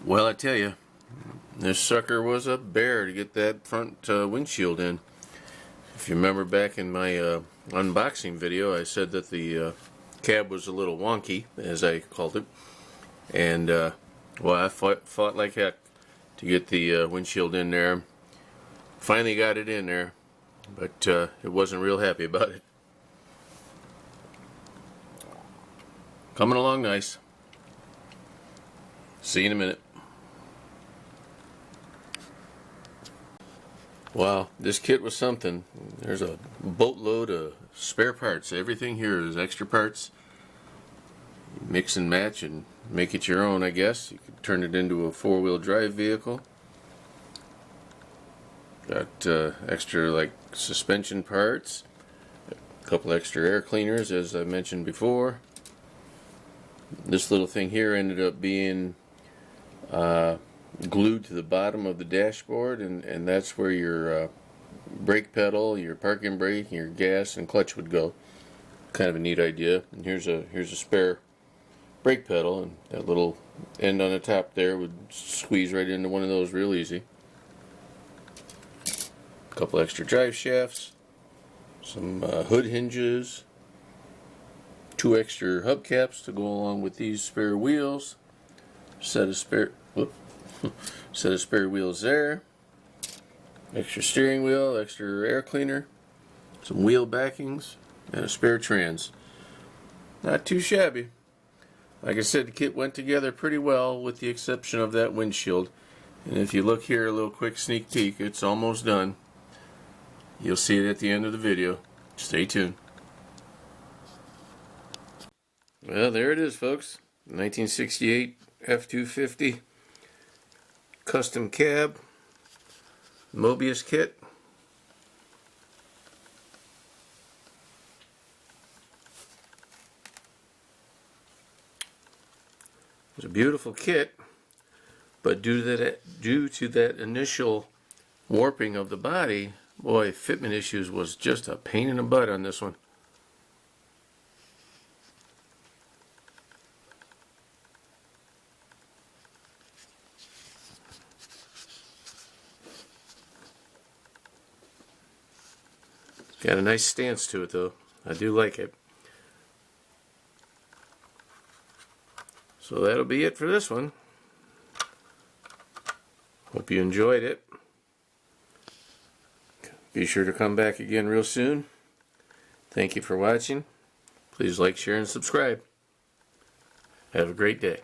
Well, I tell you, this sucker was a bear to get that front windshield in. If you remember back in my unboxing video, I said that the cab was a little wonky, as I called it. And, well, I fought like heck to get the windshield in there. Finally got it in there, but it wasn't real happy about it. Coming along nice. See you in a minute. Wow, this kit was something. There's a boatload of spare parts. Everything here is extra parts. You mix and match and make it your own, I guess. You could turn it into a four-wheel drive vehicle. Got extra like suspension parts. A couple extra air cleaners, as I mentioned before. This little thing here ended up being glued to the bottom of the dashboard, and that's where your brake pedal, your parking brake, your gas and clutch would go. Kind of a neat idea. And here's a spare brake pedal, and that little end on the top there would squeeze right into one of those real easy. A couple extra drive shafts, some hood hinges, two extra hubcaps to go along with these spare wheels, set of spare wheels there, extra steering wheel, extra air cleaner, some wheel backings, and a spare trans. Not too shabby. Like I said, the kit went together pretty well with the exception of that windshield. And if you look here, a little quick sneak peek, it's almost done. You'll see it at the end of the video. Stay tuned. Well, there it is, folks. 1968 F-250 custom cab, Moebius kit. It's a beautiful kit, but due to that initial warping of the body, boy, fitment issues was just a pain in the butt on this one. Got a nice stance to it though. I do like it. So that'll be it for this one. Hope you enjoyed it. Be sure to come back again real soon. Thank you for watching. Please like, share, and subscribe. Have a great day.